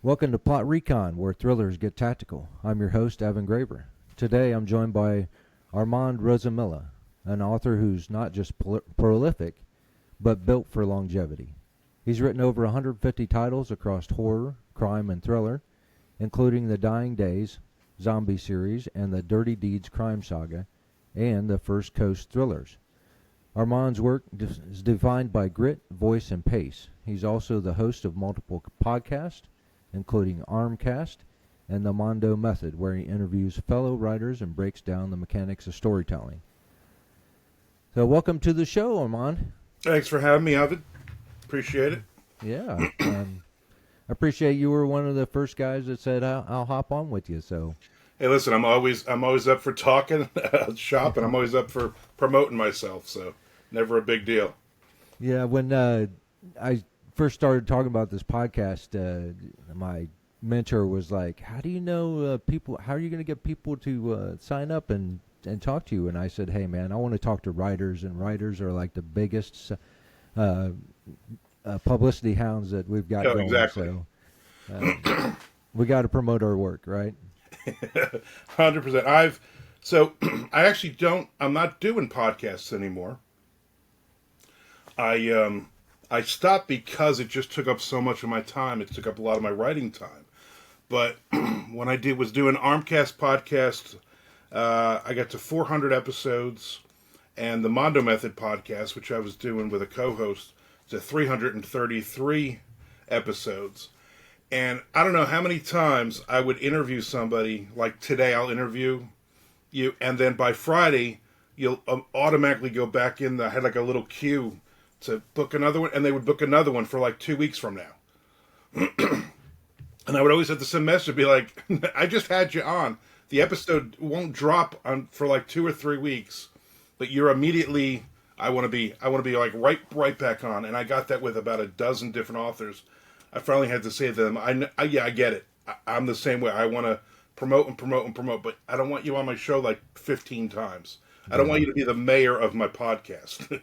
Welcome to Plot Recon, where thrillers get tactical. I'm your host, Evan Graver. Today I'm joined by Armand Rosamilia, an author who's not just prolific, but built for longevity. He's written over 150 titles across horror, crime, and thriller, including the Dying Days zombie series and the Dirty Deeds crime saga, and the First Coast thrillers. Armand's work is defined by grit, voice, and pace. He's also the host of multiple podcasts, including Armcast and the Mondo Method, where he interviews fellow writers and breaks down the mechanics of storytelling. So welcome to the show, Armand. Thanks for having me, Evan. Appreciate it. Yeah. I appreciate you were one of the first guys that said, I'll hop on with you. So, Hey, listen, I'm always up for talking shop, and I'm always up for promoting myself. So, never a big deal. Yeah, when I first started talking about this podcast, my mentor was like, "How do you know people? How are you going to get people to sign up and talk to you?" And I said, "Hey, man, I want to talk to writers, and writers are like the biggest publicity hounds that we've got going. Exactly. So we got to promote our work, right?" 100%. I actually don't. I'm not doing podcasts anymore. I stopped because it just took up so much of my time. It took up a lot of my writing time. But when I was doing Armcast podcast, I got to 400 episodes, and the Mondo Method podcast, which I was doing with a co-host, to 333 episodes. And I don't know how many times I would interview somebody, like today I'll interview you, and then by Friday, you'll automatically go back in. I had like a little queue to book another one, and they would book another one for like 2 weeks from now. And I would always have to send a message, be like, I just had you on. The episode won't drop for like 2 or 3 weeks, but you're immediately, I want to be like right back on. And I got that with about a dozen different authors. I finally had to say to them, I get it. I'm the same way. I want to promote and promote and promote, but I don't want you on my show like 15 times. I don't want you to be the mayor of my podcast.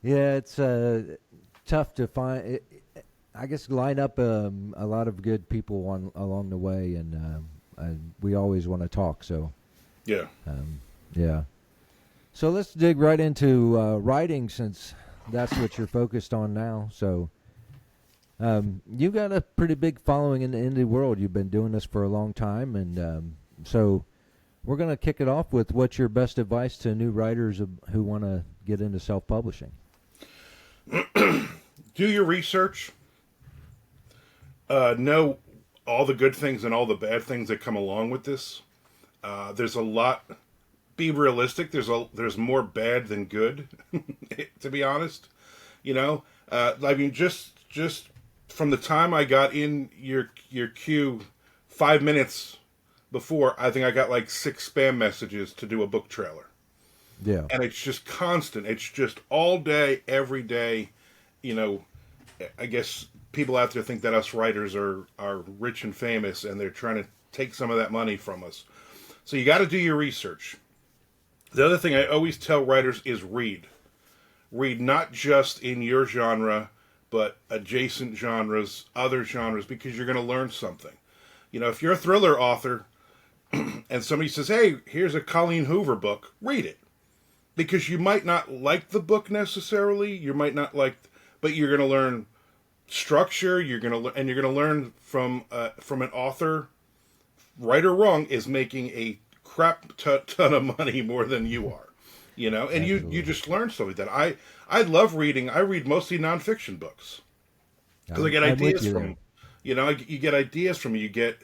Yeah, it's tough to find. I guess line up a lot of good people along the way, and we always want to talk. So, Yeah. Yeah. So let's dig right into writing, since that's what you're focused on now. So, you've got a pretty big following in the indie world. You've been doing this for a long time, and so we're going to kick it off with what's your best advice to new writers who want to get into self-publishing? Do your research. Know all the good things and all the bad things that come along with this. There's a lot. Be realistic. There's more bad than good, to be honest. I mean, just from the time I got in your queue 5 minutes before, I think I got like 6 spam messages to do a book trailer. Yeah. And it's just constant. It's just all day, every day. I guess people out there think that us writers are rich and famous, and they're trying to take some of that money from us. So you got to do your research. The other thing I always tell writers is read. Read not just in your genre, but adjacent genres, other genres, because you're going to learn something. If you're a thriller author and somebody says, hey, here's a Colleen Hoover book, read it. Because you might not like the book necessarily, but you're going to learn structure. You're going to learn from an author, right or wrong, is making a crap ton of money more than you are, and you just learn stuff like that. I love reading. I read mostly nonfiction books because I get ideas from them. You get ideas from you get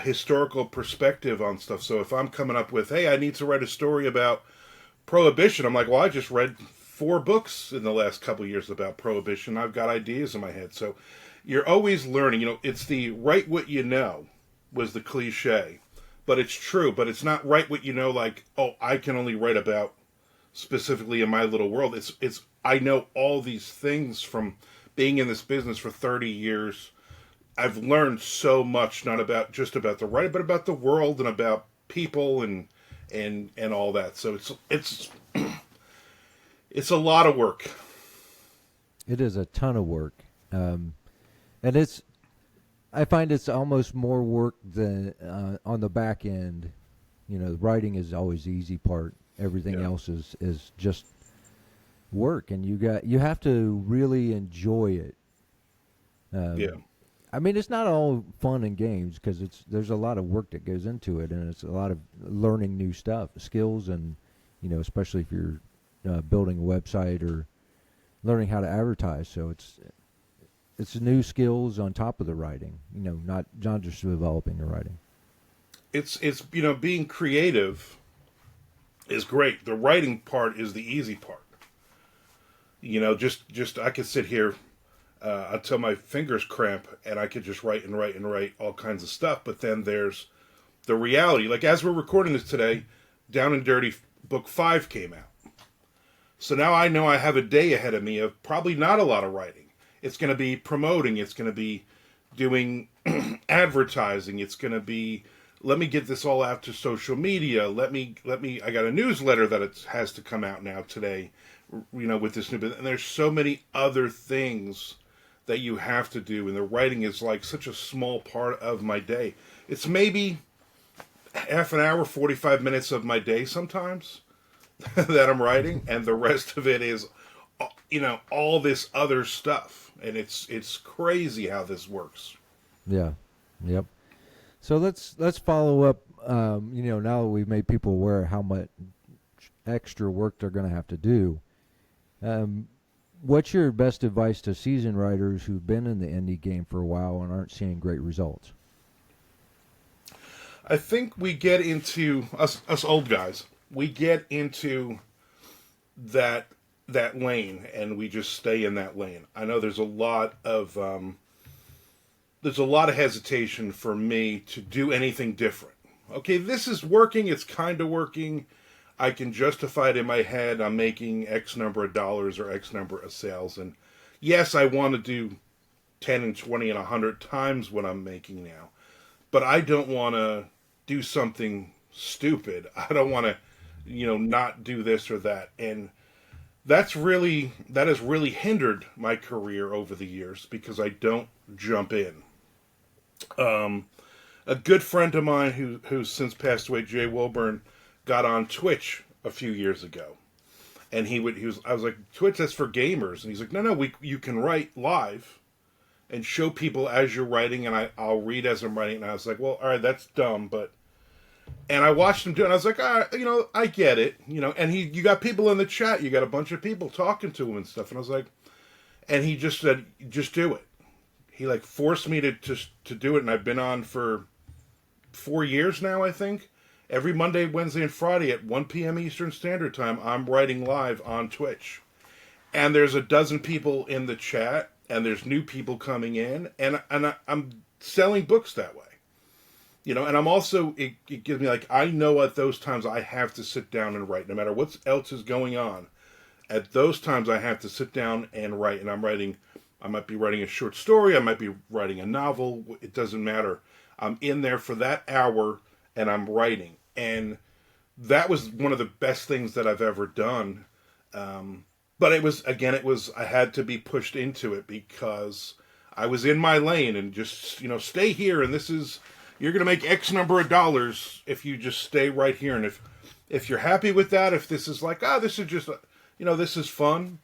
historical perspective on stuff. So if I'm coming up with, hey, I need to write a story about Prohibition, I'm like, well, I just read 4 books in the last couple of years about Prohibition. I've got ideas in my head. So you're always learning. It's the write what you know was the cliche, but it's true. But it's not write what you know like, oh, I can only write about specifically in my little world. It's I know all these things from being in this business for 30 years. I've learned so much, not about just about the writing, but about the world and about people and all that. So it's it's a lot of work. It is a ton of work, and it's I find it's almost more work than on the back end. You know, writing is always the easy part. Everything Yeah. else is just work, and you have to really enjoy it. Yeah. Um, I mean, it's not all fun and games because there's a lot of work that goes into it, and it's a lot of learning new stuff, skills, and especially if you're building a website or learning how to advertise. So it's new skills on top of the writing. Not just developing the writing. It's being creative is great. The writing part is the easy part. Just I could sit here until my fingers cramp, and I could just write and write and write all kinds of stuff. But then there's the reality. Like as we're recording this today, Down and Dirty Book 5 came out. So now I know I have a day ahead of me of probably not a lot of writing. It's going to be promoting. It's going to be doing advertising. It's going to be let me get this all out to social media. Let me. I got a newsletter that it has to come out now today. With this new business, and there's so many other things that you have to do, and the writing is like such a small part of my day. It's maybe half an hour, 45 minutes of my day sometimes that I'm writing, and the rest of it is, all this other stuff, and it's crazy how this works. Yeah. Yep. So let's follow up. Now that we've made people aware of how much extra work they're going to have to do. What's your best advice to seasoned writers who've been in the indie game for a while and aren't seeing great results? I think we get into us old guys. We get into that that lane, and we just stay in that lane. I know there's a lot of hesitation for me to do anything different. Okay, this is working. It's kind of working. I can justify it in my head. I'm making X number of dollars or X number of sales. And yes, I want to do 10 and 20 and 100 times what I'm making now. But I don't want to do something stupid. I don't want to, not do this or that. And that has really hindered my career over the years because I don't jump in. A good friend of mine who's since passed away, Jay Wilburn, got on Twitch a few years ago, and I was like, Twitch, that's for gamers, and he's like, no, you can write live and show people as you're writing, and I'll read as I'm writing, and I was like, well, all right, that's dumb, and I watched him do it, and I was like, I get it, and you got people in the chat, you got a bunch of people talking to him and stuff, and I was like, and he just said, just do it. He like forced me to do it, and I've been on for 4 years now, I think. Every Monday, Wednesday, and Friday at 1 p.m. Eastern Standard Time, I'm writing live on Twitch. And there's a dozen people in the chat, and there's new people coming in, and I'm selling books that way. And I'm also, it gives me like, I know at those times I have to sit down and write, no matter what else is going on. At those times I have to sit down and write, and I might be writing a short story, I might be writing a novel, it doesn't matter. I'm in there for that hour, and I'm writing. And that was one of the best things that I've ever done. But I had to be pushed into it because I was in my lane and just, stay here. And you're going to make X number of dollars if you just stay right here. And if you're happy with that, if this is like, this is just, this is fun.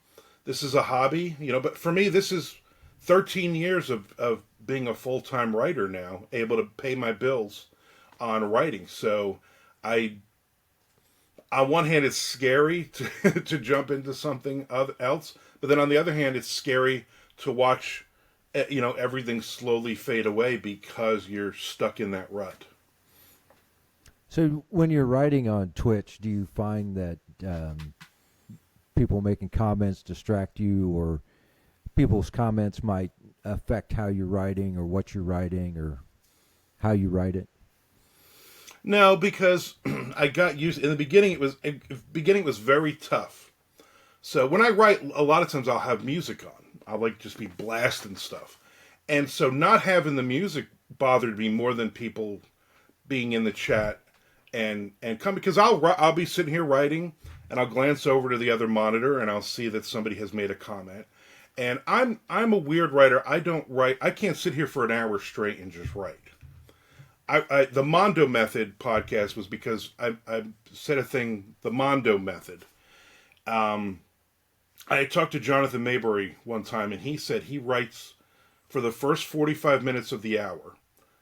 This is a hobby, but for me, this is 13 years of being a full-time writer now, able to pay my bills on writing. So on one hand, it's scary to to jump into something else, but then on the other hand, it's scary to watch, everything slowly fade away because you're stuck in that rut. So when you're writing on Twitch, do you find that people making comments distract you, or people's comments might affect how you're writing or what you're writing or how you write it? No, because I got used. In the beginning, it was very tough. So when I write, a lot of times I'll have music on. I'll like just be blasting stuff, and so not having the music bothered me more than people being in the chat and come, because I'll be sitting here writing, and I'll glance over to the other monitor and I'll see that somebody has made a comment, And I'm a weird writer. I don't write. I can't sit here for an hour straight and just write. The Mondo Method podcast was because I said a thing. The Mondo Method. I talked to Jonathan Maybury one time, and he said he writes for the first 45 minutes of the hour,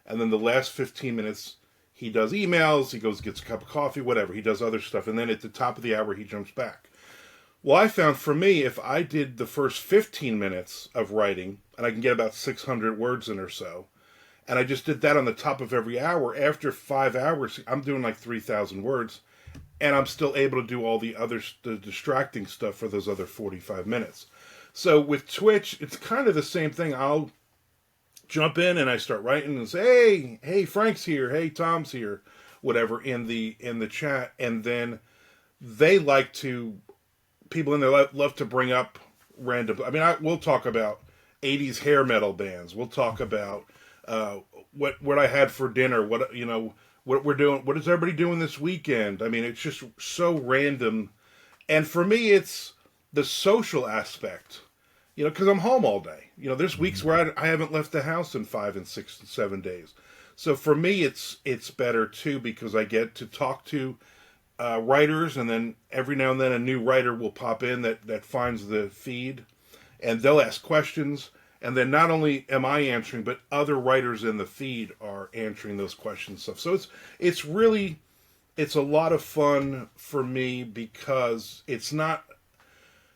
and then the last 15 minutes he does emails. He goes gets a cup of coffee, whatever. He does other stuff, and then at the top of the hour he jumps back. Well, I found for me, if I did the first 15 minutes of writing, and I can get about 600 words in or so, and I just did that on the top of every hour, after 5 hours, I'm doing like 3,000 words, and I'm still able to do all the distracting stuff for those other 45 minutes. So with Twitch, it's kind of the same thing. I'll jump in and I start writing and say, hey, Frank's here, hey, Tom's here, whatever, in the chat, and then they like to... People in there love to bring up random. I mean, we'll talk about 80s hair metal bands. We'll talk about what I had for dinner. What we're doing. What is everybody doing this weekend? I mean, it's just so random. And for me, it's the social aspect. Because I'm home all day. There's weeks where I haven't left the house in 5 and 6 and 7 days. So for me, it's better too, because I get to talk to writers, and then every now and then a new writer will pop in that finds the feed, and they'll ask questions, and then not only am I answering, but other writers in the feed are answering those questions and stuff. So it's really a lot of fun for me, because it's not,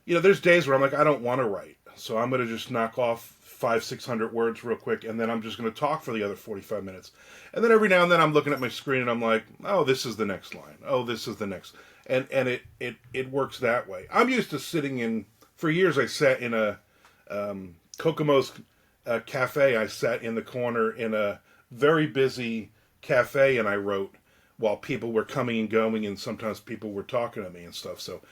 there's days where I'm like, I don't want to write, so I'm going to just knock off 500-600 words real quick, and then I'm just going to talk for the other 45 minutes. And then every now and then I'm looking at my screen and I'm like, oh, this is the next line. Oh, this is the next. And it works that way. I'm used to sitting in, for years I sat in a Kokomo's cafe. I sat in the corner in a very busy cafe and I wrote while people were coming and going, and sometimes people were talking to me and stuff. So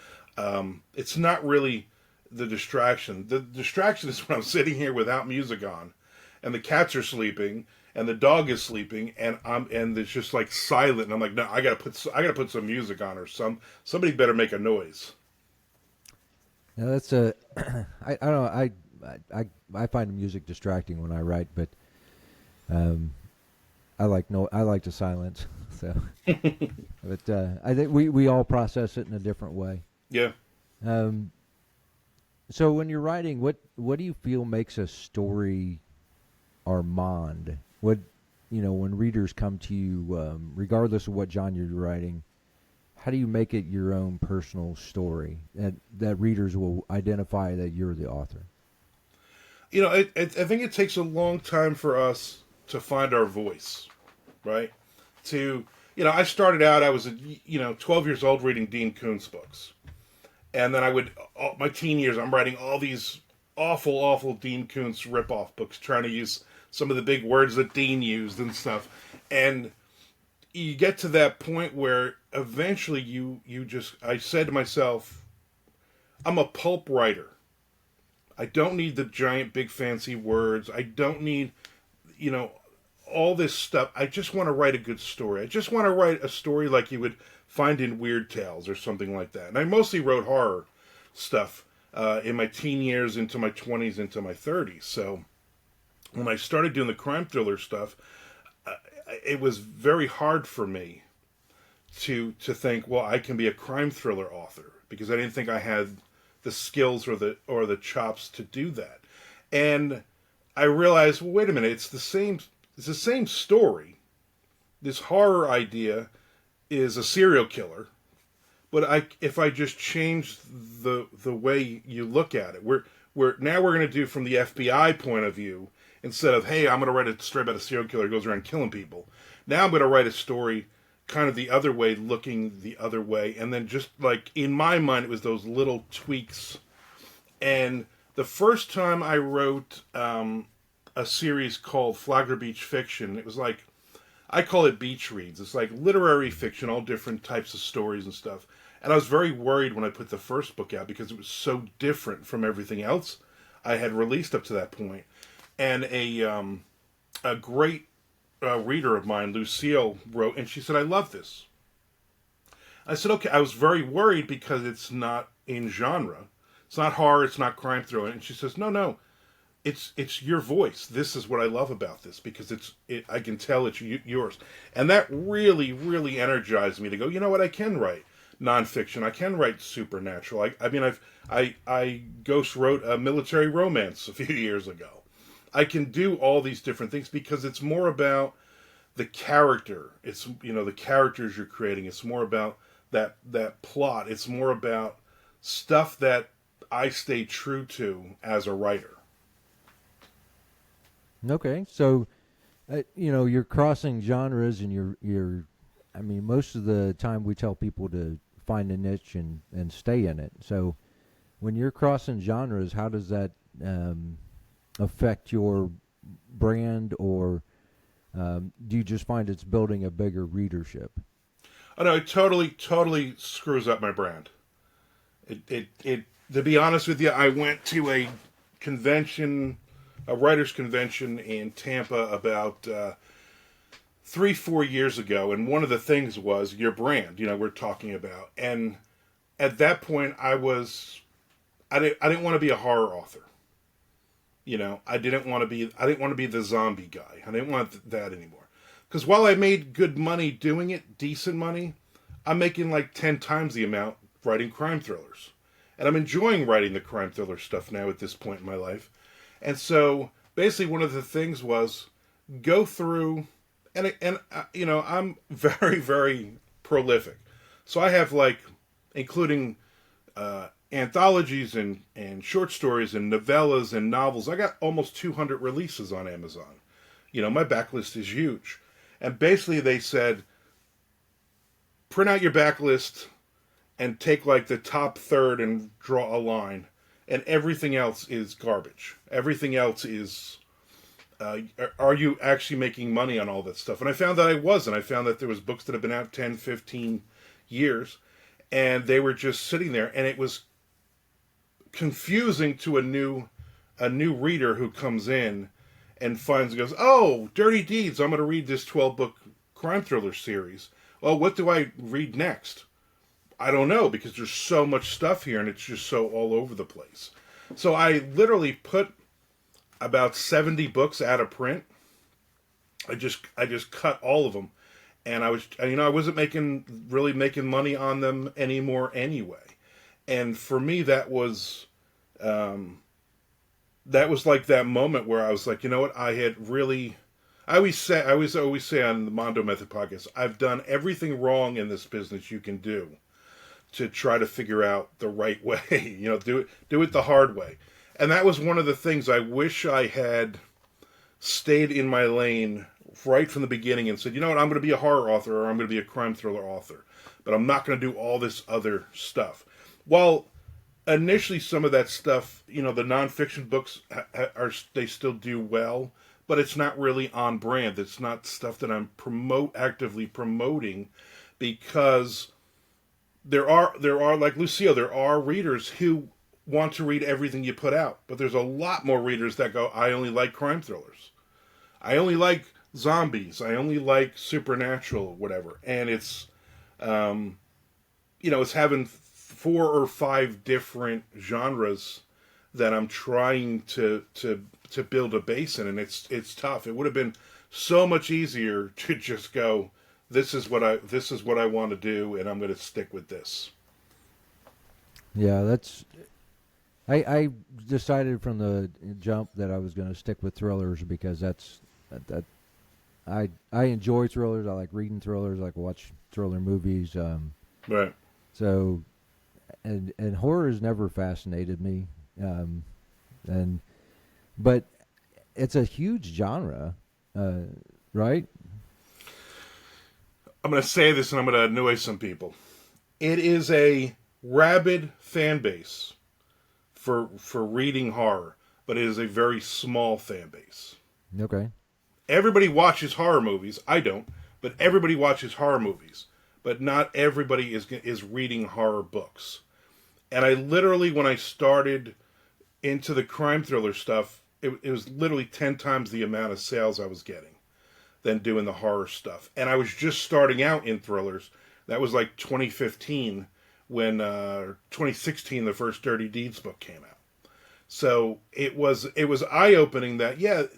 it's not really the distraction. The distraction is when I'm sitting here without music on, and the cats are sleeping, and the dog is sleeping, and it's just like silent. And I'm like, no, I gotta put some music on, or somebody better make a noise. Yeah, that's a. I don't know. I find music distracting when I write, but I like the silence. So, but I think we all process it in a different way. Yeah. So when you're writing, what do you feel makes a story Armand? When readers come to you, regardless of what genre you're writing, how do you make it your own personal story that readers will identify that you're the author? I think it takes a long time for us to find our voice, right? I started out, I was 12 years old reading Dean Koontz books. And then my teen years, I'm writing all these awful, awful Dean Koontz ripoff books, trying to use some of the big words that Dean used and stuff. And you get to that point where eventually I said to myself, I'm a pulp writer. I don't need the giant, big, fancy words. I don't need, all this stuff. I just want to write a good story. I just want to write a story like you would find in Weird Tales or something like that. And I mostly wrote horror stuff in my teen years, into my 20s, into my 30s. So when I started doing the crime thriller stuff, it was very hard for me to think, well, I can be a crime thriller author, because I didn't think I had the skills or the chops to do that. And I realized, well, wait a minute, it's the same story. This horror idea is a serial killer, but if I just change the way you look at it, we're going to do from the FBI point of view, instead of, hey, I'm going to write a story about a serial killer who goes around killing people. Now I'm going to write a story kind of the other way, looking the other way, and then just like in my mind, it was those little tweaks. And the first time I wrote a series called Flagler Beach Fiction, it was like, I call it beach reads. It's like literary fiction, all different types of stories and stuff. And I was very worried when I put the first book out, because it was so different from everything else I had released up to that point. And a great reader of mine, Lucille, wrote, and she said, I love this. I said, okay. I was very worried because it's not in genre. It's not horror. It's not crime thriller. And she says, no, no, it's your voice. This is what I love about this because I can tell it's yours. And that really, really energized me to go, you know what, I can write nonfiction. I can write supernatural. I ghost wrote a military romance a few years ago. I can do all these different things because it's more about the character. It's, the characters you're creating. It's more about that plot. It's more about stuff that I stay true to as a writer. Okay, so you're crossing genres, and you're. I mean, most of the time we tell people to find a niche and stay in it. So, when you're crossing genres, how does that affect your brand, or do you just find it's building a bigger readership? Oh no, it totally screws up my brand. It to be honest with you, I went to a convention, a writers' convention in Tampa about 3-4 years ago, and one of the things was your brand. We're talking about, and at that point, I didn't want to be a horror author. I didn't want to be the zombie guy. I didn't want that anymore. Because while I made good money doing it, decent money, I'm making like 10 times the amount writing crime thrillers. And I'm enjoying writing the crime thriller stuff now at this point in my life. And so basically one of the things was go through, and I'm very, very prolific. So I have including anthologies and short stories and novellas and novels. I got almost 200 releases on Amazon. My backlist is huge. And basically they said, print out your backlist and take the top third and draw a line. And everything else is garbage. Everything else is, are you actually making money on all that stuff? And I found that I wasn't. I found that there was books that have been out 10, 15 years, and they were just sitting there, and it was confusing to a new reader who comes in and finds and goes, oh, Dirty Deeds, I'm going to read this 12-book crime thriller series. Well, what do I read next? I don't know, because there's so much stuff here and it's just so all over the place. So I literally put about 70 books out of print. I just cut all of them, and I wasn't really making money on them anymore anyway. And for me, that was like that moment where I was like, you know what, I always say on the Mondo Method podcast, I've done everything wrong in this business you can do to try to figure out the right way. Do it the hard way. And that was one of the things I wish I had stayed in my lane right from the beginning and said, you know what, I'm going to be a horror author or I'm going to be a crime thriller author, but I'm not going to do all this other stuff. While initially some of that stuff, the nonfiction books they still do well, but it's not really on brand. It's not stuff that I'm actively promoting, because there are like Lucille, there are readers who want to read everything you put out, but there's a lot more readers that go, I only like crime thrillers, I only like zombies, I only like supernatural, whatever. And it's it's having 4 or 5 different genres that I'm trying to build a base in, and it's tough. It would have been so much easier to just go, this is what I want to do, and I'm going to stick with this. Yeah, I decided from the jump that I was going to stick with thrillers, because that I enjoy thrillers. I like reading thrillers. I like watch thriller movies. Right. So, and horror has never fascinated me. But it's a huge genre, right? I'm going to say this and I'm going to annoy some people. It is a rabid fan base for reading horror, but it is a very small fan base. Okay. Everybody watches horror movies. I don't, but everybody watches horror movies. But not everybody is reading horror books. And I literally, when I started into the crime thriller stuff, it was literally 10 times the amount of sales I was getting than doing the horror stuff. And I was just starting out in thrillers. That was like 2015, when 2016 the first Dirty Deeds book came out. So it was eye opening that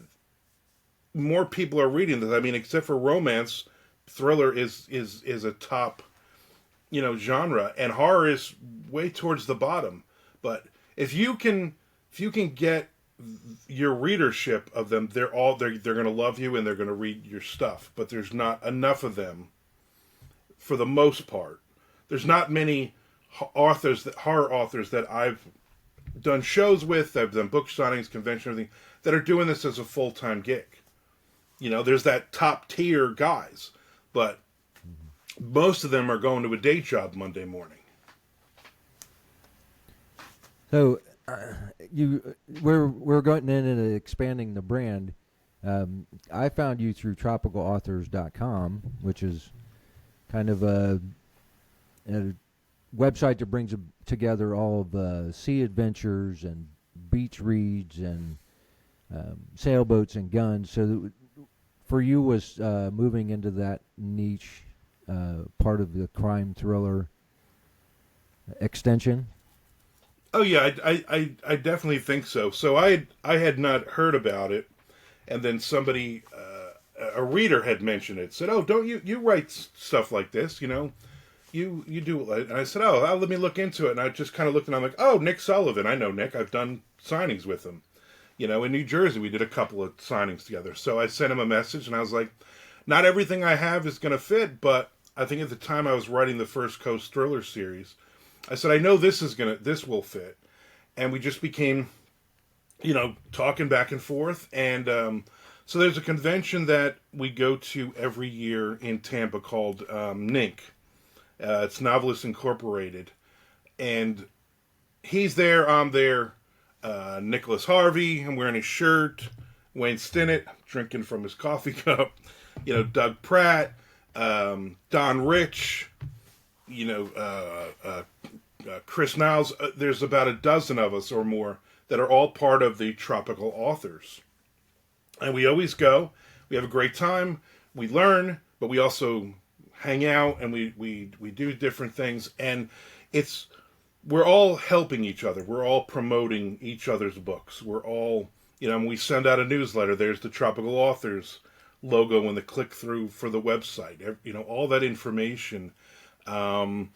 more people are reading this. I mean, except for romance, thriller is a top genre, and horror is way towards the bottom. But if you can get your readership of them, they're going to love you and they're going to read your stuff. But there's not enough of them for the most part. There's not many horror authors that I've done shows with, I've done book signings, convention, everything, that are doing this as a full-time gig. There's that top tier guys, but most of them are going to a day job Monday morning. So, we're going in and expanding the brand. I found you through tropicalauthors.com, which is kind of a website that brings together all of sea adventures and beach reads and sailboats and guns. So for you was moving into that niche part of the crime thriller extension? Oh yeah, I definitely think so. So I had not heard about it, and then somebody, a reader had mentioned it. Said, "Oh, don't you write stuff like this? You do." And I said, "Oh, let me look into it." And I just kind of looked, and I'm like, "Oh, Nick Sullivan. I know Nick. I've done signings with him. In New Jersey, we did a couple of signings together." So I sent him a message, and I was like, "Not everything I have is going to fit, but I think at the time I was writing the first Coast Thriller series, I said, I know this will fit." And we just became, talking back and forth. And so there's a convention that we go to every year in Tampa called NINC. It's Novelists Incorporated. And he's there, I'm there. Nicholas Harvey, I'm wearing his shirt. Wayne Stinnett, drinking from his coffee cup. Doug Pratt, Don Rich, Chris Niles. There's about a dozen of us or more that are all part of the Tropical Authors. And we always go. We have a great time. We learn, but we also hang out and we do different things. And we're all helping each other. We're all promoting each other's books. We're all, we send out a newsletter. There's the Tropical Authors logo and the click through for the website. All that information. In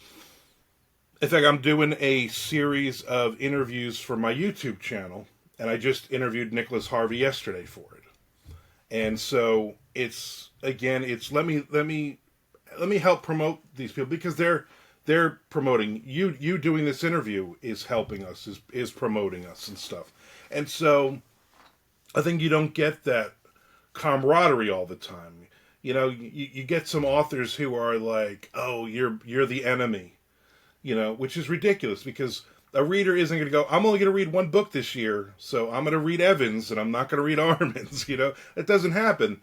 fact, I'm doing a series of interviews for my YouTube channel, and I just interviewed Nicholas Harvey yesterday for it. And so it's let me help promote these people, because they're promoting you doing this interview is helping us, is promoting us and stuff. And so I think you don't get that camaraderie all the time. You get some authors who are like, "Oh, you're the enemy," which is ridiculous, because a reader isn't going to go, "I'm only going to read one book this year, so I'm going to read Evans and I'm not going to read Armand's." It doesn't happen.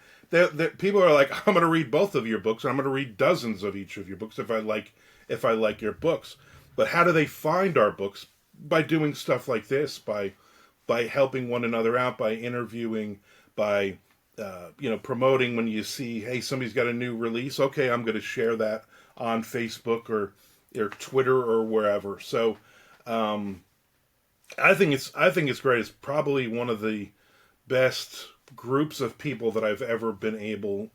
People are like, "I'm going to read both of your books, and I'm going to read dozens of each of your books if I like your books." But how do they find our books? By doing stuff like this, by helping one another out, by interviewing, by promoting. When you see, hey, somebody's got a new release, okay, I'm going to share that on Facebook or Twitter or wherever. So I think it's great. It's probably one of the best groups of people that I've ever been able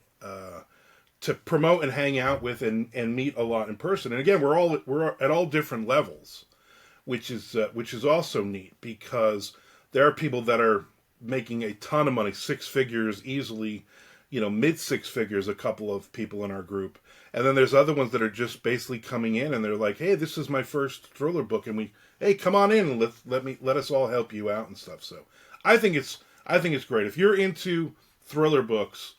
to promote and hang out with and meet a lot in person. And again, we're at all different levels, which is also neat, because there are people that are making a ton of money, six figures easily, mid six figures, a couple of people in our group. And then there's other ones that are just basically coming in and they're like, "Hey, this is my first thriller book, and hey, come on in and let us all help you out and stuff." So I think it's great. If you're into thriller books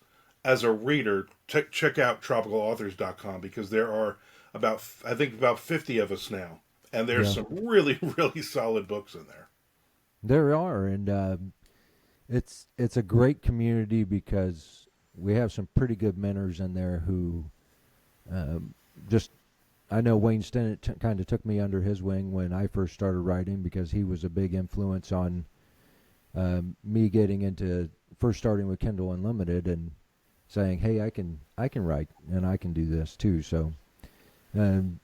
as a reader, check out tropicalauthors.com, because there are about 50 of us now, and there's some really, really solid books in there. There are, and it's a great community, because we have some pretty good mentors in there who I know Wayne Stinnett kind of took me under his wing when I first started writing, because he was a big influence on me getting into first starting with Kindle Unlimited and saying, "Hey, I can write and I can do this too." So, and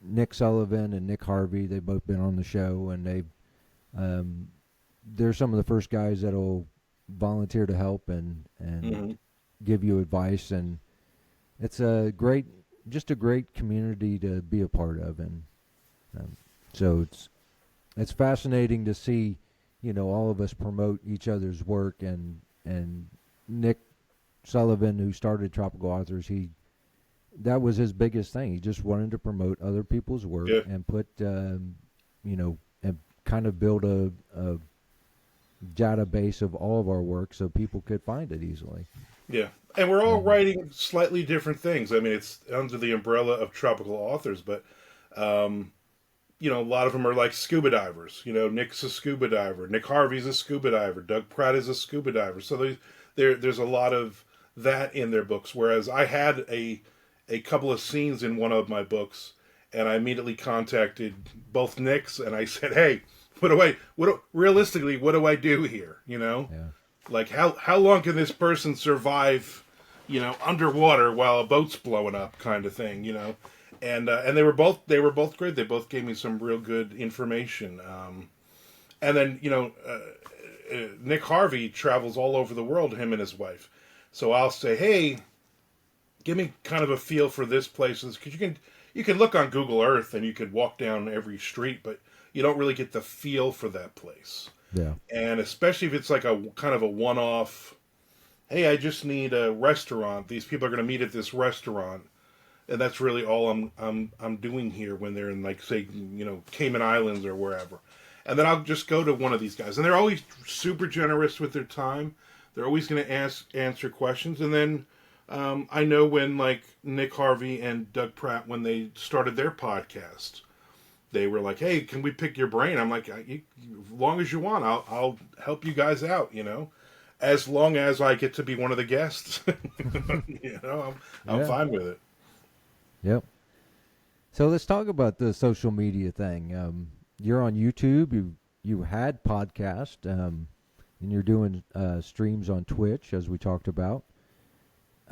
Nick Sullivan and Nick Harvey. They've both been on the show, and they're some of the first guys that'll volunteer to help and Mm-hmm. give you advice, and it's just a great community to be a part of, and so it's fascinating to see, all of us promote each other's work, and Nick Sullivan, who started Tropical Authors, that was his biggest thing. He just wanted to promote other people's work Yeah. and put, and kind of build a database of all of our work so people could find it easily. Yeah. And we're all writing slightly different things. I mean, it's under the umbrella of tropical authors, but, a lot of them are like scuba divers. Nick's a scuba diver. Nick Harvey's a scuba diver. Doug Pratt is a scuba diver. So there's a lot of that in their books. Whereas I had a couple of scenes in one of my books, and I immediately contacted both Nicks, and I said, "Hey, realistically, what do I do here? Yeah. Like how long can this person survive, underwater while a boat's blowing up, kind of thing, And they were both great. They both gave me some real good information. And then Nick Harvey travels all over the world, him and his wife. So I'll say, hey, give me kind of a feel for this place, because you can look on Google Earth and you could walk down every street, but you don't really get the feel for that place. Yeah. And especially if it's like a kind of a one-off, hey, I just need a restaurant. These people are going to meet at this restaurant, and that's really all I'm doing here when they're in, like, say, Cayman Islands or wherever. And then I'll just go to one of these guys, and they're always super generous with their time. They're always going to answer questions. And then I know when, like, Nick Harvey and Doug Pratt, when they started their podcast, they were like, hey, can we pick your brain? I'm like, as long as you want, I'll help you guys out, as long as I get to be one of the guests. I'm fine with it. Yep. So let's talk about the social media thing. You're on YouTube. You had podcast, and you're doing streams on Twitch, as we talked about.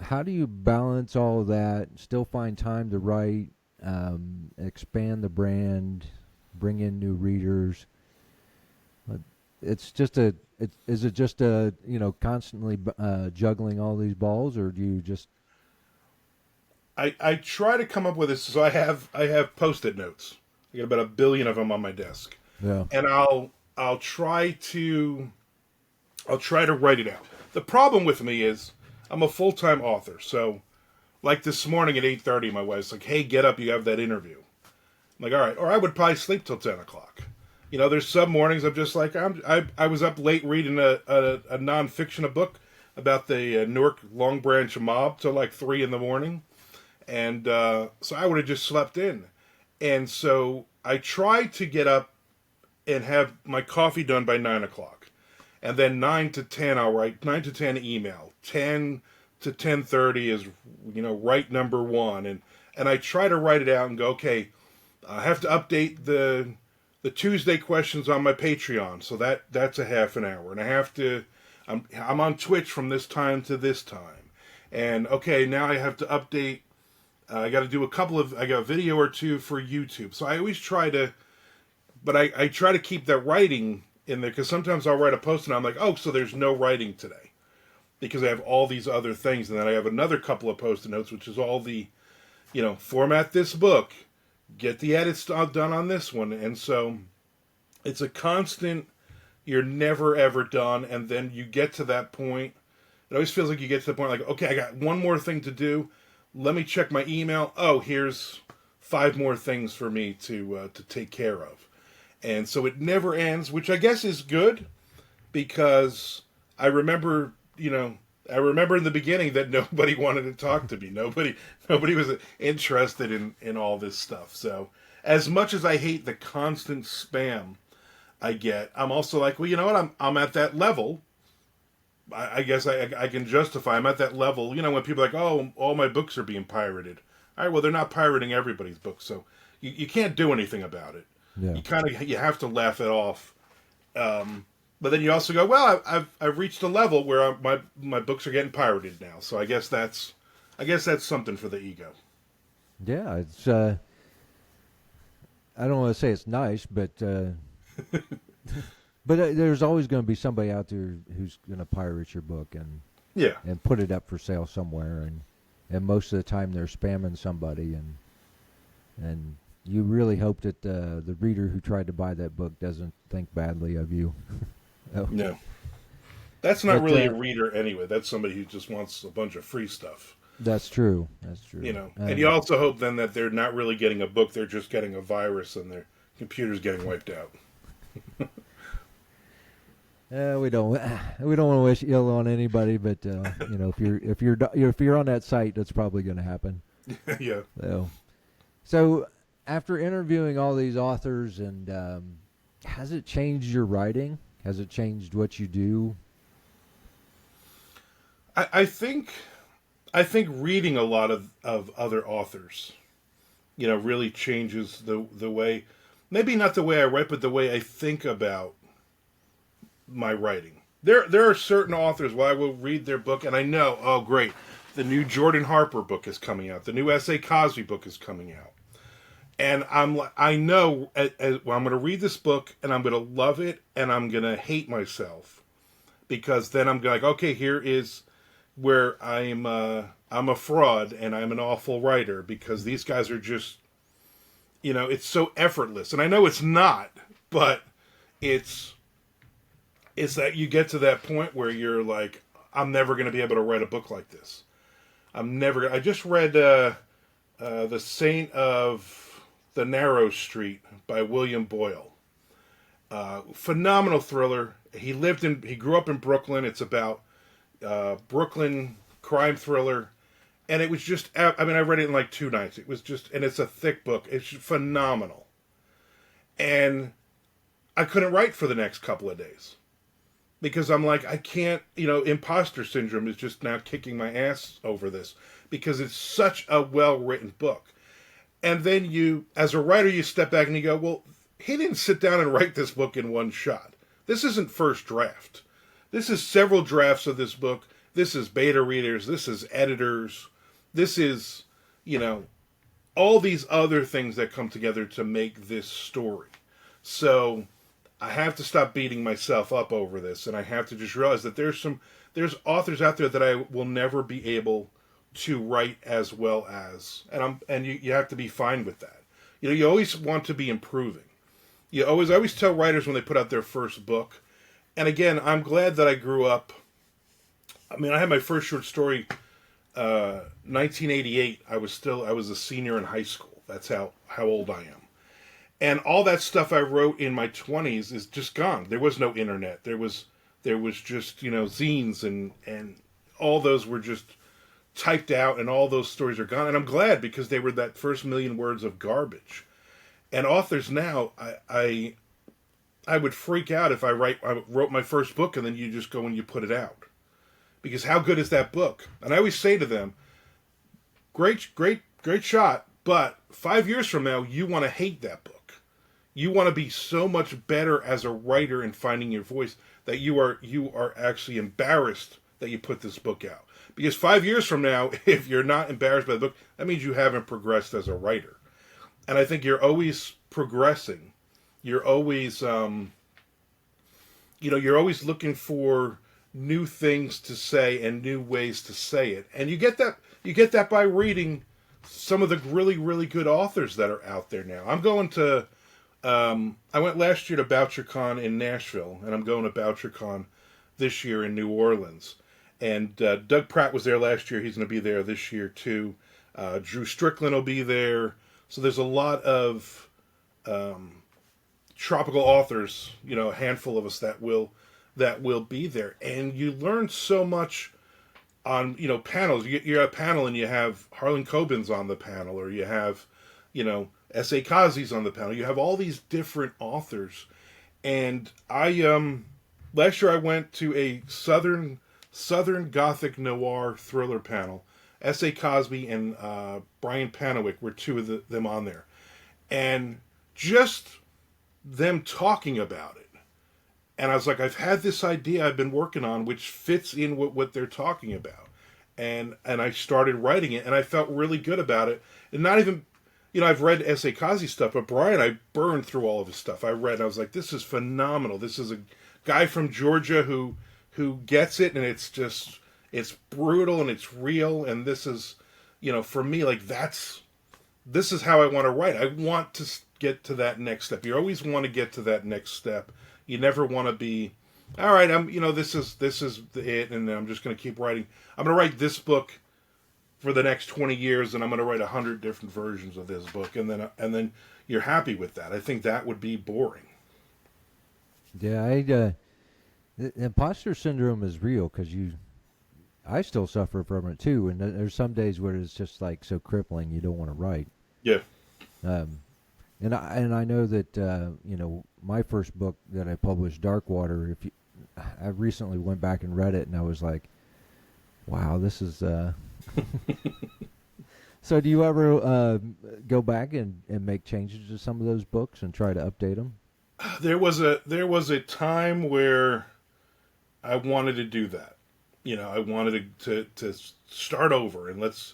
How do you balance all of that? Still find time to write, expand the brand, bring in new readers. Is it just constantly juggling all these balls, or do you just? I try to come up with this. So I have Post-it notes. I got about 1 billion of them on my desk. Yeah. And I'll try to write it out. The problem with me is I'm a full-time author. So, like this morning at 8:30, my wife's like, "Hey, get up! You have that interview." I'm like, "All right." Or I would probably sleep till 10 o'clock. There's some mornings I'm just like, I was up late reading a nonfiction book about the Newark Long Branch mob till like 3 in the morning. And so I would have just slept in. And so I try to get up and have my coffee done by 9 o'clock. And then 9 to 10, I'll write 9 to 10 email. 10 to 10:30 is, write number 1. And I try to write it out and go, okay, I have to update the Tuesday questions on my Patreon. So that's a half an hour. And I have to, I'm on Twitch from this time to this time. And okay, now I have to update. I got to do I got a video or two for YouTube. So I always try to, but I try to keep that writing in there, because sometimes I'll write a post and I'm like, oh, so there's no writing today, because I have all these other things. And then I have another couple of Post-it notes, which is all the, format this book, get the edits done on this one. And so it's a constant, you're never ever done. And then you get to that point. It always feels like you get to the point like, okay, I got one more thing to do. Let me check my email. Oh, here's 5 more things for me to take care of. And so it never ends, which I guess is good, because I remember in the beginning that nobody wanted to talk to me. Nobody was interested in all this stuff. So as much as I hate the constant spam I get, I'm also like, well, you know what? I'm at that level. I guess I can justify. I'm at that level. When people are like, oh, all my books are being pirated. All right, well, they're not pirating everybody's books, so you can't do anything about it. Yeah. You have to laugh it off. But then you also go, well, I've reached a level where my books are getting pirated now. So I guess that's something for the ego. Yeah, it's I don't want to say it's nice, but there's always going to be somebody out there who's going to pirate your book Yeah. and put it up for sale somewhere, and most of the time they're spamming somebody, and you really hope that the reader who tried to buy that book doesn't think badly of you. Oh. No. That's not But, really a reader anyway. That's somebody who just wants a bunch of free stuff. That's true. That's true. You know, and you also hope then that they're not really getting a book; they're just getting a virus, and their computer's getting wiped out. we don't want to wish ill on anybody, but you know, if you're on that site, that's probably going to happen. Yeah. So after interviewing all these authors, and has it changed your writing? Has it changed what you do? I think reading a lot of other authors, you know, really changes the way, maybe not the way I write, but the way I think about my writing. There are certain authors where I will read their book and I know, oh great, the new Jordan Harper book is coming out, the new S.A. Cosby book is coming out, and I know well, I'm going to read this book and I'm going to love it and I'm going to hate myself, because then I'm like, okay, here is where I'm a fraud and I'm an awful writer, because these guys are just, you know, it's so effortless. And I know it's not, but it's that you get to that point where you're like, I'm never going to be able to write a book like this. I just read The Saint of the Narrow Street by William Boyle. Phenomenal thriller. He grew up in Brooklyn. It's about Brooklyn crime thriller, and it was just, I mean, I read it in like 2 nights. It was just, and it's a thick book. It's phenomenal. And I couldn't write for the next couple of days because I'm like, I can't, you know, imposter syndrome is just now kicking my ass over this because it's such a well-written book. And then you, as a writer, you step back and you go, well, he didn't sit down and write this book in one shot. This isn't first draft. This is several drafts of this book. This is beta readers. This is editors. This is, you know, all these other things that come together to make this story. So I have to stop beating myself up over this, and I have to just realize that there's authors out there that I will never be able to write as well as, and you have to be fine with that. You know, you always want to be improving. I always tell writers when they put out their first book. And again, I'm glad that I grew up. I mean, I had my first short story, 1988. I was a senior in high school. That's how old I am. And all that stuff I wrote in my 20s is just gone. There was no internet. There was just, you know, zines and all those were just typed out, and all those stories are gone. And I'm glad, because they were that first million words of garbage. And authors now, I would freak out if I wrote my first book and then you just go and you put it out. Because how good is that book? And I always say to them, great shot, but 5 years from now, you want to hate that book. You want to be so much better as a writer in finding your voice that you are actually embarrassed that you put this book out. Because 5 years from now, if you're not embarrassed by the book, that means you haven't progressed as a writer. And I think you're always progressing. You're always, you're always looking for new things to say and new ways to say it. And you get that by reading some of the really, really good authors that are out there now. I'm going to, I went last year to BoucherCon in Nashville, and I'm going to BoucherCon this year in New Orleans. And Doug Pratt was there last year. He's going to be there this year too. Drew Strickland will be there. So there's a lot of tropical authors, you know, a handful of us that will be there. And you learn so much on, you know, panels. You're at a panel and you have Harlan Coben's on the panel, or you have, you know, S.A. Cosby's on the panel. You have all these different authors. And last year I went to a Southern Gothic noir thriller panel. S.A. Cosby and Brian Pannewick were two of them on there. And just them talking about it. And I was like, I've had this idea I've been working on which fits in with what they're talking about. And I started writing it, and I felt really good about it. And not even, I've read S.A. Kazi stuff, but Brian, I burned through all of his stuff. I read, and I was like, this is phenomenal. This is a guy from Georgia who gets it, and it's brutal and it's real, and this is, for me, like this is how I want to write. I want to get to that next step. You always want to get to that next step. You never want to be, all right, this is it, and I'm just going to keep writing. I'm going to write this book for the next 20 years, and I'm going to write 100 different versions of this book, and then you're happy with that. I think that would be boring. Yeah, the imposter syndrome is real because I still suffer from it too, and there's some days where it's just like so crippling you don't want to write. Yeah. And I know that my first book that I published, Dark Water. I recently went back and read it, and I was like, wow, this is. So, do you ever go back and make changes to some of those books and try to update them? There was a time where I wanted to do that. I wanted to start over, and let's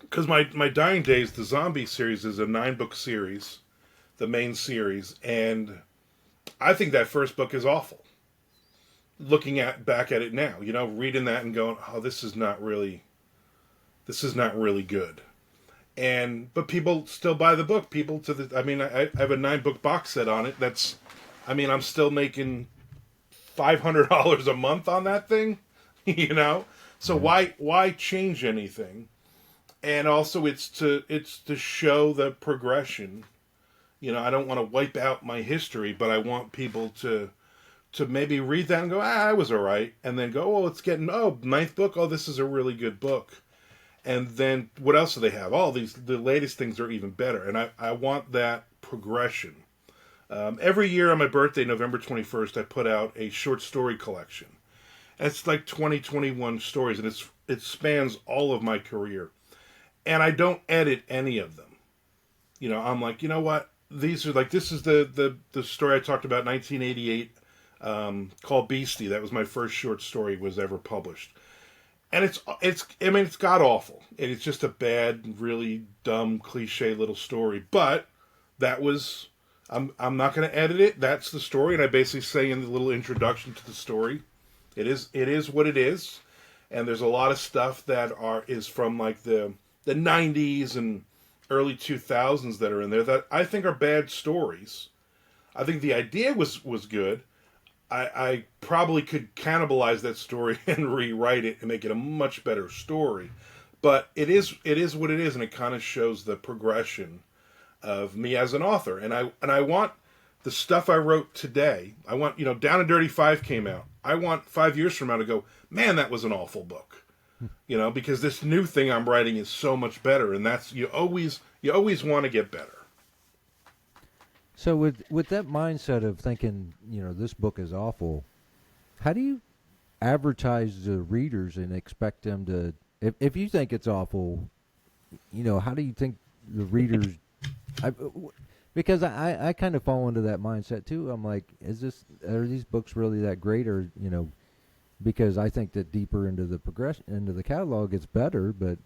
because my Dying Days, the zombie series, is a 9-book series, the main series, and I think that first book is awful. Looking back at it now, reading that and going, oh, this is not really good. But people still buy the book. I have a 9-book box set on it. I'm still making $500 a month on that thing, So why change anything? And also, it's to show the progression. I don't want to wipe out my history, but I want people to maybe read that and go, I was all right, and then go, it's getting 9th book. Oh, this is a really good book. And then what else do they have? The latest things are even better, and I want that progression. Every year on my birthday, November 21st, I put out a short story collection. And it's like 21 stories, and it spans all of my career. And I don't edit any of them. I'm like, what? These are like, this is the story I talked about, 1988, called Beastie. That was my first short story was ever published. And it's god awful. It's just a bad, really dumb, cliche little story. But I'm not going to edit it. That's the story. And I basically say in the little introduction to the story, it is what it is. And there's a lot of stuff that is from like the 90s and early 2000s that are in there that I think are bad stories. I think the idea was good. I probably could cannibalize that story and rewrite it and make it a much better story. But it is what it is, and it kind of shows the progression of me as an author. And I want the stuff I wrote today. I want, Down and Dirty 5 came out. I want 5 years from now to go, man, that was an awful book. Because this new thing I'm writing is so much better, and that's you always want to get better. So with that mindset of thinking, this book is awful, how do you advertise to readers and expect them to, if you think it's awful, how do you think the readers, because I kind of fall into that mindset too. I'm like, are these books really that great, or, because I think that deeper into the progression, into the catalog, it's better, but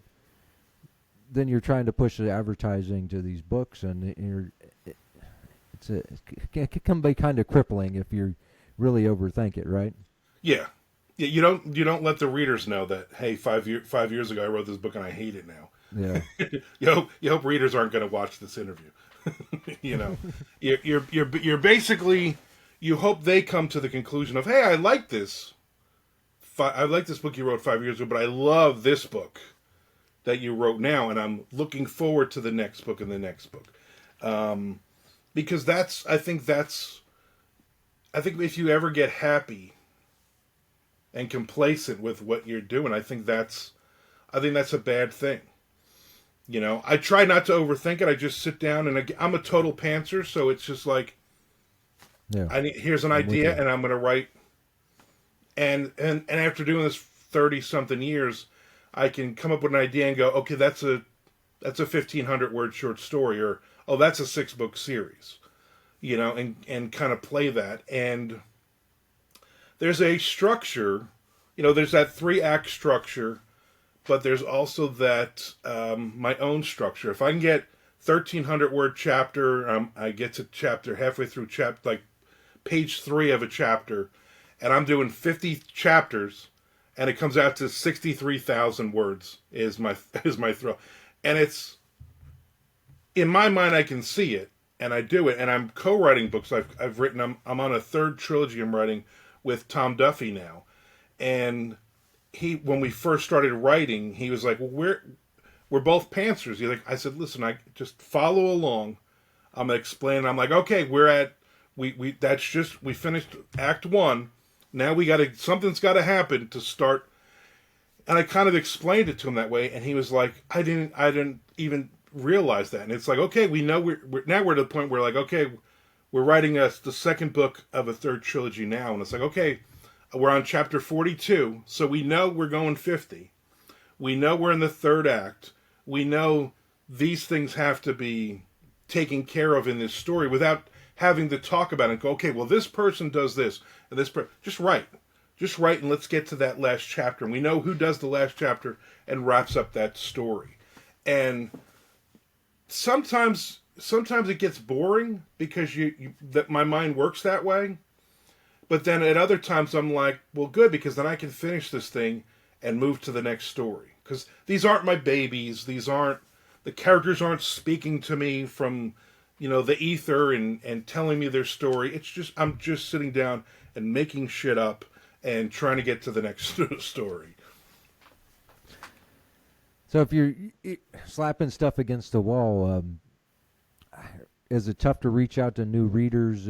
then you're trying to push the advertising to these books, and it can be kind of crippling if you really overthink it, right? Yeah. You don't let the readers know that, hey, 5 years ago I wrote this book and I hate it now. Yeah. you hope readers aren't going to watch this interview. You're basically, you hope they come to the conclusion of, hey, I like this. I like this book you wrote 5 years ago, but I love this book that you wrote now, and I'm looking forward to the next book and the next book. Because I think if you ever get happy and complacent with what you're doing, I think that's a bad thing. I try not to overthink it. I just sit down, and I'm a total pantser, so it's just like, here's an idea, and I'm going to write. And after doing this 30-something years, I can come up with an idea and go, okay, that's a 1,500 word short story, or that's a 6-book series, and kind of play that. And there's a structure, there's that 3-act structure, but there's also that my own structure. If I can get 1,300 word chapter, I get to chapter halfway through chapter, like page 3 of a chapter, and I'm doing 50 chapters, and it comes out to 63,000 words is my throw, and it's in my mind I can see it, and I do it, and I'm co-writing books. I've written. I'm on a third trilogy I'm writing with Tom Duffy now, and he when we first started writing, he was like, "Well, we're both pantsers." I said, "Listen, I just follow along. I'm gonna explain." I'm like, "Okay, we're at we that's just we finished Act 1. Now we got to something's got to happen to start." And I kind of explained it to him that way, and he was like, I didn't even realize that." And it's like, okay, we know we're to the point where like, okay, we're writing the second book of a third trilogy now, and it's like, okay, we're on chapter 42, so we know we're going 50. We know we're in the third act. We know these things have to be taken care of in this story without having to talk about it and go, okay, well, this person does this, and just write. Just write, and let's get to that last chapter. And we know who does the last chapter and wraps up that story. And sometimes it gets boring because that my mind works that way. But then at other times I'm like, well, good, because then I can finish this thing and move to the next story. Because these aren't my babies. The characters aren't speaking to me from, the ether and telling me their story. It's just, I'm just sitting down and making shit up and trying to get to the next story. So if you're slapping stuff against the wall, is it tough to reach out to new readers?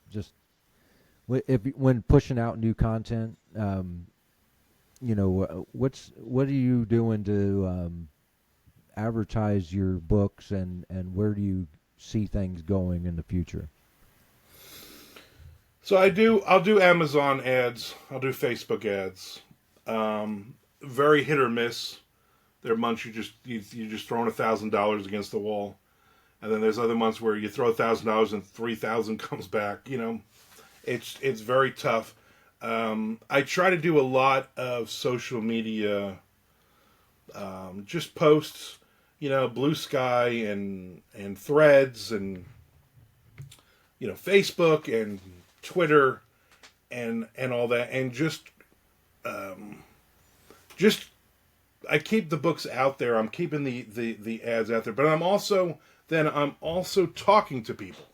Just when pushing out new content, what are you doing to advertise your books, and where do you see things going in the future? So I'll do Amazon ads. I'll do Facebook ads. Very hit or miss. There are months you're just throwing $1,000 against the wall, and then there's other months where you throw $1,000 and 3,000 comes back. It's very tough. I try to do a lot of social media, just posts, Blue Sky and Threads and Facebook and Twitter and all that, and just I keep the books out there. I'm keeping the ads out there, but I'm also talking to people.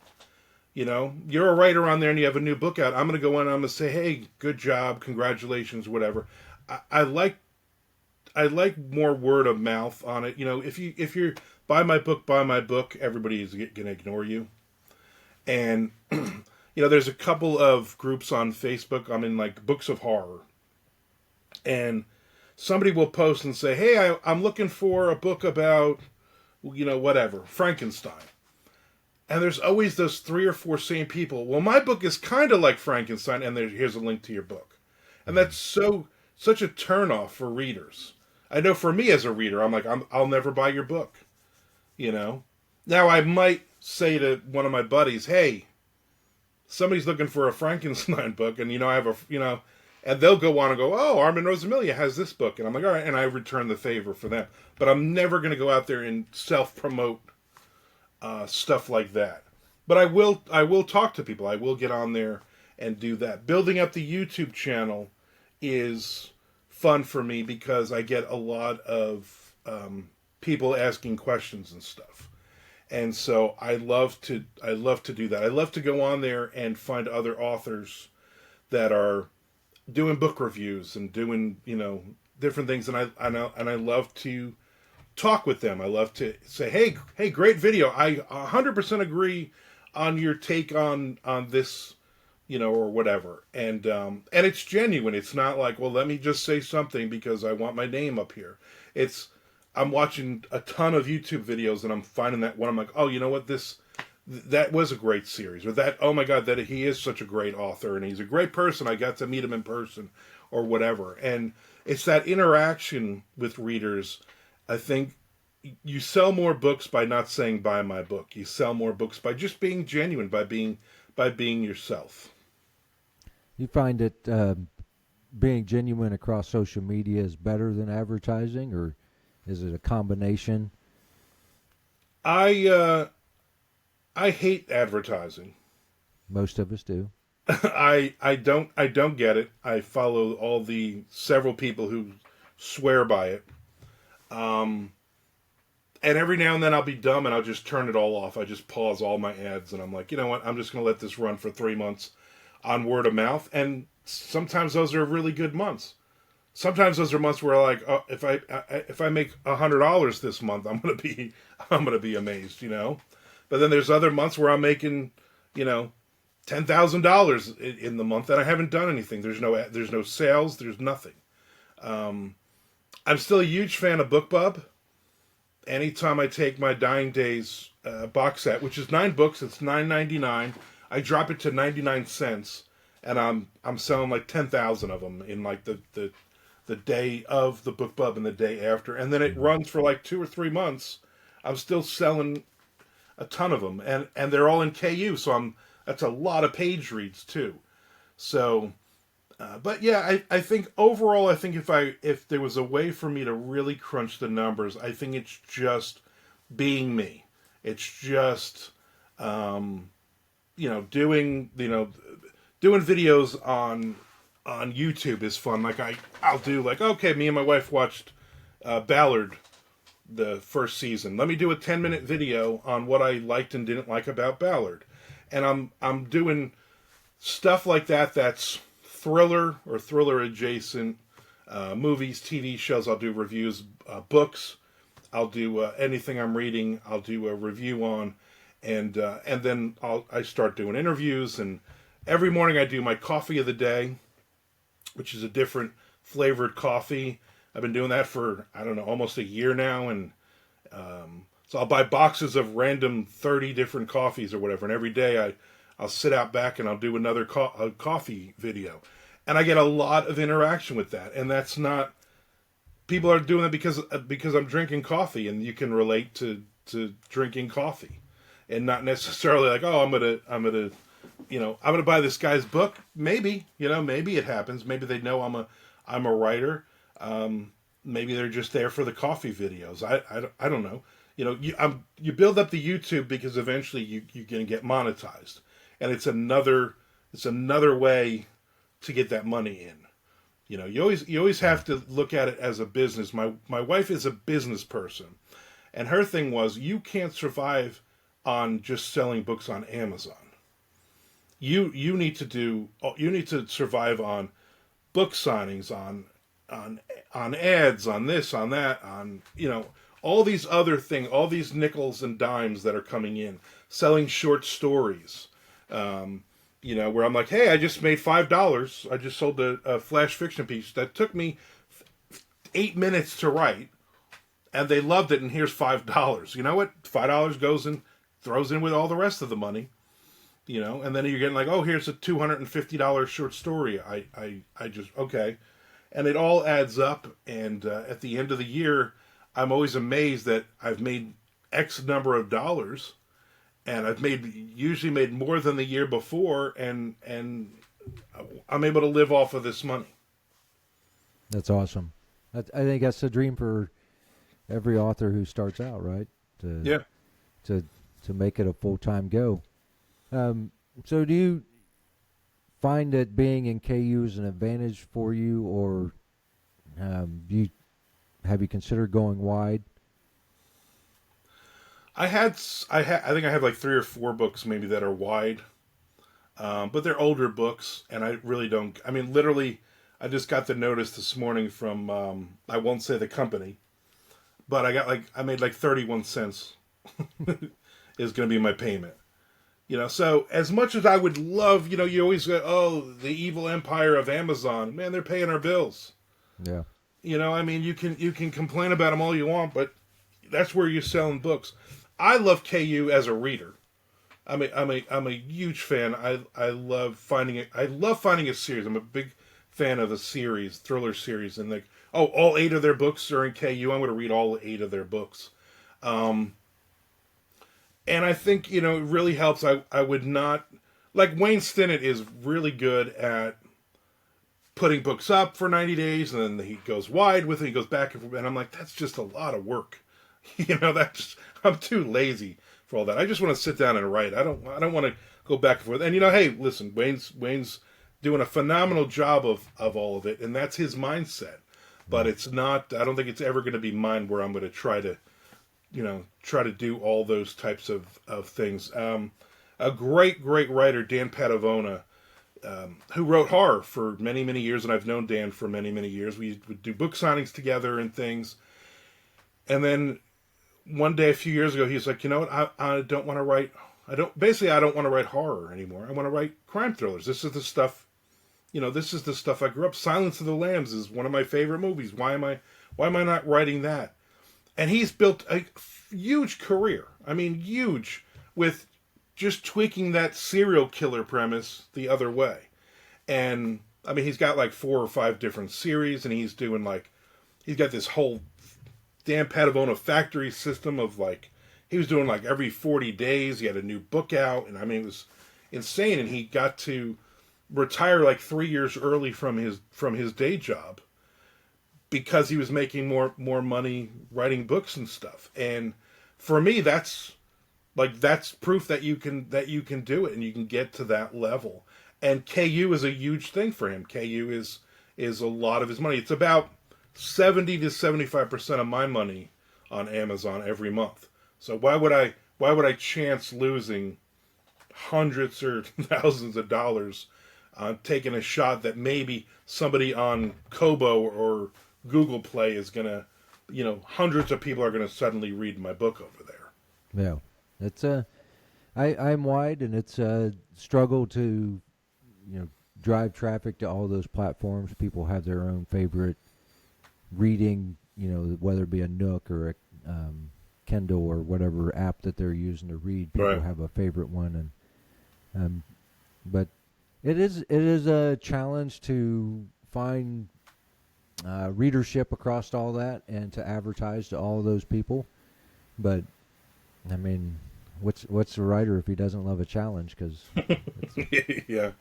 You're a writer on there and you have a new book out. I'm going to go in and I'm going to say, hey, good job, congratulations, whatever. I like more word of mouth on it. If you're buy my book, everybody is going to ignore you. And there's a couple of groups on Facebook. I'm in like Books of Horror, and somebody will post and say, hey, I'm looking for a book about, whatever, Frankenstein. And there's always those 3 or 4 same people. Well, my book is kind of like Frankenstein, and here's a link to your book. And that's such a turnoff for readers. I know for me as a reader, I'm like, I'll never buy your book. Now I might say to one of my buddies, hey, somebody's looking for a Frankenstein book, and I have and they'll go on and go, oh, Armand Rosamilia has this book, and I'm like, all right, and I return the favor for them. But I'm never going to go out there and self-promote stuff like that. But I will talk to people. I will get on there and do that. Building up the YouTube channel is fun for me because I get a lot of people asking questions and stuff. And so I love to do that. I love to go on there and find other authors that are doing book reviews and doing, different things, and I love to talk with them. I love to say, hey, great video. I 100% agree on your take on this, or whatever. And it's genuine. It's not like, well, let me just say something because I want my name up here. I'm watching a ton of YouTube videos and I'm finding that one. I'm like, oh, you know what? That was a great series, or that, oh my God, that he is such a great author and he's a great person. I got to meet him in person or whatever. And it's that interaction with readers. I think you sell more books by not saying buy my book. You sell more books by just being genuine, by being yourself. You find it being genuine across social media is better than advertising, or is it a combination? I I hate advertising. Most of us do. I don't get it. I follow all the several people who swear by it. Um, and every now and then I'll be dumb and I'll just turn it all off. I just pause all my ads and I'm like, you know what? I'm just going to let this run for 3 months on word of mouth. And sometimes those are really good months. Sometimes those are months where like, oh, if I make $100 this month, I'm gonna be amazed, you know. But then there's other months where I'm making, you know, $10,000 in the month and I haven't done anything. There's no sales. There's nothing. Um, I'm still a huge fan of BookBub. Anytime I take my Dying Days box set, which is 9 books, it's $9.99. I drop it to 99 cents, and I'm selling like 10,000 of them in like the day of the BookBub and the day after, and then it runs for like 2 or 3 months. I'm still selling a ton of them, and they're all in KU, so that's a lot of page reads too. So, but yeah, I think overall, I think if there was a way for me to really crunch the numbers, I think it's just being me. It's just doing videos on YouTube is fun. Like I'll do like, okay, me and my wife watched Ballard the first season. Let me do a 10-minute video on what I liked and didn't like about Ballard. And I'm doing stuff like that that's thriller or thriller adjacent, movies, TV shows. I'll do reviews, books. I'll do anything I'm reading. I'll do a review on, and then I start doing interviews. And every morning I do my coffee of the day, which is a different flavored coffee. I've been doing that for, I don't know, almost a year now, and so I'll buy boxes of random 30 different coffees or whatever, and every day I'll sit out back and I'll do another coffee video. And I get a lot of interaction with that, and that's not, people are doing it because I'm drinking coffee, and you can relate to drinking coffee, and not necessarily like, oh, I'm gonna buy this guy's book. Maybe maybe it happens. Maybe they know I'm a writer. Maybe they're just there for the coffee videos. I don't know. You build up the YouTube because eventually you're gonna get monetized, and it's another way to get that money in. You always have to look at it as a business. My wife is a business person, and her thing was, you can't survive on just selling books on Amazon. You need to survive on book signings, on ads, on this, on that, on all these other things, all these nickels and dimes that are coming in, selling short stories. Where I'm like, hey, I just made $5. I just sold a flash fiction piece that took me 8 minutes to write, and they loved it. And here's $5. You know what? $5 goes and throws in with all the rest of the money. And then you're getting like, oh, here's a $250 short story. I just, okay. And it all adds up. And at the end of the year, I'm always amazed that I've made X number of dollars, and I've usually made more than the year before, and I'm able to live off of this money. That's awesome. I think that's the dream for every author who starts out, right? Yeah. To make it a full-time go. So do you find that being in KU is an advantage for you, or have you considered going wide? I think I have like 3 or 4 books maybe that are wide, but they're older books, and I really don't. I mean, literally, I just got the notice this morning from I won't say the company, but I made like 31 cents is going to be my payment. So as much as I would love, you always go, oh, the evil empire of Amazon, man, they're paying our bills. Yeah. I mean, you can complain about them all you want, but that's where you're selling books. I love KU as a reader. I'm a huge fan. I love finding it. I love finding a series. I'm a big fan of a series, thriller series, and all 8 of their books are in KU. I'm going to read all 8 of their books. And I think, it really helps. I would not, like, Wayne Stinnett is really good at putting books up for 90 days, and then he goes wide with it, he goes back, and I'm like, that's just a lot of work. I'm too lazy for all that. I just want to sit down and write. I don't want to go back and forth. And hey, listen, Wayne's doing a phenomenal job of all of it, and that's his mindset. But it's not. I don't think it's ever going to be mine where I'm going to try to do all those types of things. A great writer, Dan Padavona, who wrote horror for many, many years, and I've known Dan for many, many years. We would do book signings together and things. And then one day a few years ago, he's like, you know what? I don't want to write. I don't want to write horror anymore. I want to write crime thrillers. This is the stuff. This is the stuff I grew up. Silence of the Lambs is one of my favorite movies. Why am I not writing that? And he's built a huge career. I mean, huge, with just tweaking that serial killer premise the other way. And I mean, he's got like 4 or 5 different series, and he's got this whole Dan Padavona factory system of he was doing every 40 days, he had a new book out, and I mean, it was insane. And he got to retire 3 years early from his day job because he was making more money writing books and stuff. And for me, that's proof that you can do it and you can get to that level. And KU is a huge thing for him. KU is a lot of his money. It's about 70 to 75% of my money on Amazon every month. So why would I chance losing hundreds or thousands of dollars taking a shot that maybe somebody on Kobo or Google Play is gonna, hundreds of people are gonna suddenly read my book over there. Yeah, it's I'm wide, and it's a struggle to, drive traffic to all those platforms. People have their own favorite reading, whether it be a Nook or a Kindle or whatever app that they're using to read. People Right. have a favorite one, and but it is a challenge to find readership across all that and to advertise to all those people. But I mean, what's a writer if he doesn't love a challenge? Because yeah.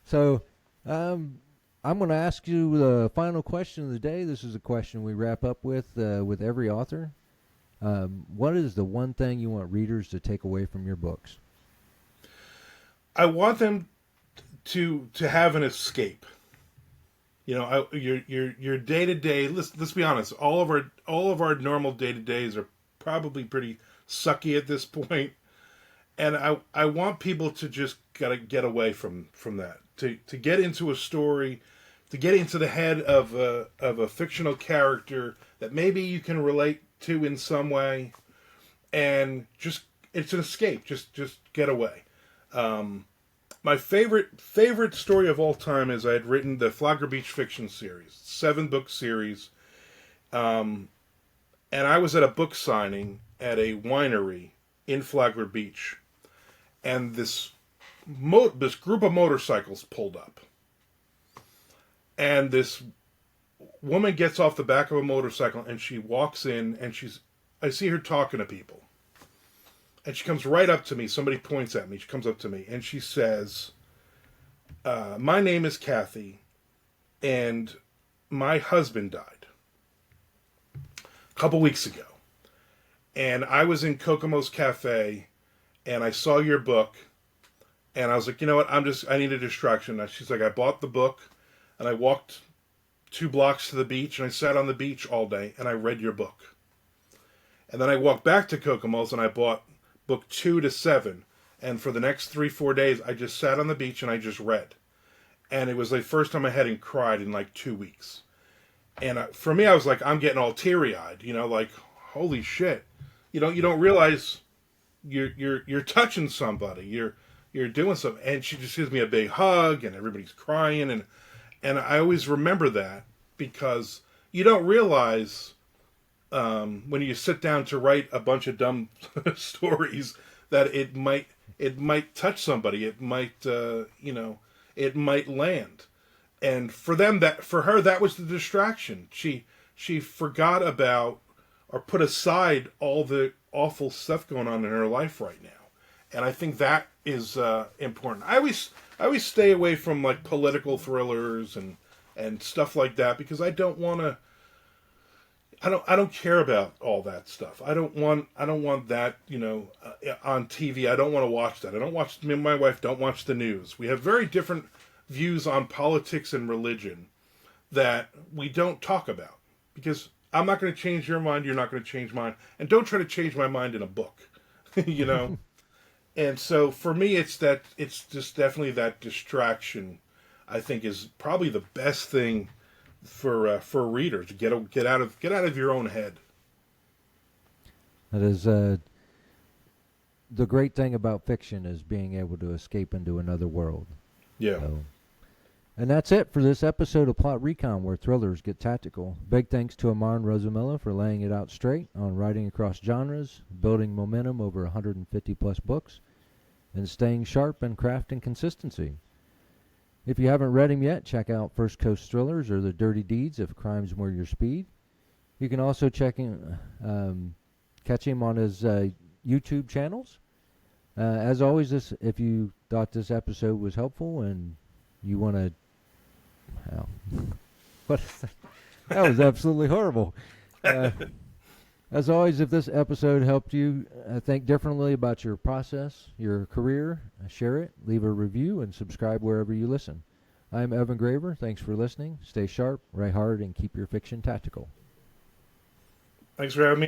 So, I'm going to ask you the final question of the day. This is a question we wrap up with every author. What is the one thing you want readers to take away from your books? I want them to have an escape. Your day to day. Let's be honest. All of our normal day to days are probably pretty sucky at this point, and I want people to just gotta get away from that. To get into a story, to get into the head of a fictional character that maybe you can relate to in some way, and just it's an escape. Just get away. My favorite story of all time is I had written the Flagler Beach fiction series, 7-book series, and I was at a book signing at a winery in Flagler Beach, and this group of motorcycles pulled up, and this woman gets off the back of a motorcycle and she walks in, and I see her talking to people. And she comes right up to me. Somebody points at me. She comes up to me and she says, my name is Kathy, and my husband died a couple weeks ago. And I was in Kokomo's Cafe, and I saw your book, and I was like, you know what, I need a distraction. And she's like, I bought the book, and I walked 2 blocks to the beach, and I sat on the beach all day, and I read your book. And then I walked back to Kokomo's, and I bought book 2 to 7. And for the next 3-4 days, I just sat on the beach and I just read. And it was the first time I hadn't cried in 2 weeks. And for me, I was like, I'm getting all teary-eyed, holy shit. You don't realize you're touching somebody. You're doing something. And she just gives me a big hug, and everybody's crying. And I always remember that, because you don't realize when you sit down to write a bunch of dumb stories that it might touch somebody. It might it might land. And for her that was the distraction. She forgot about or put aside all the awful stuff going on in her life right now. And I think that is important. I I always stay away from like political thrillers and stuff like that because I don't want to. I don't care about all that stuff. I don't want that, on TV. I don't want to watch that. I don't watch. Me and my wife don't watch the news. We have very different views on politics and religion that we don't talk about because I'm not going to change your mind. You're not going to change mine, and don't try to change my mind in a book, you know. And so for me, it's just definitely that distraction. I think is probably the best thing for readers to get out of your own head. That is the great thing about fiction is being able to escape into another world. Yeah. So, and that's it for this episode of Plot Recon, where thrillers get tactical. Big thanks to Armand Rosamilia for laying it out straight on writing across genres, building momentum over 150 plus books, and staying sharp and crafting consistency. If you haven't read him yet, check out First Coast Thrillers or The Dirty Deeds if crimes were your speed. You can also catch him on his YouTube channels. As always, if you thought this episode was helpful and you want to... What is that? That was absolutely horrible. As always, if this episode helped you think differently about your process, your career, share it, leave a review, and subscribe wherever you listen. I'm Evan Graver. Thanks for listening. Stay sharp, write hard, and keep your fiction tactical. Thanks for having me on.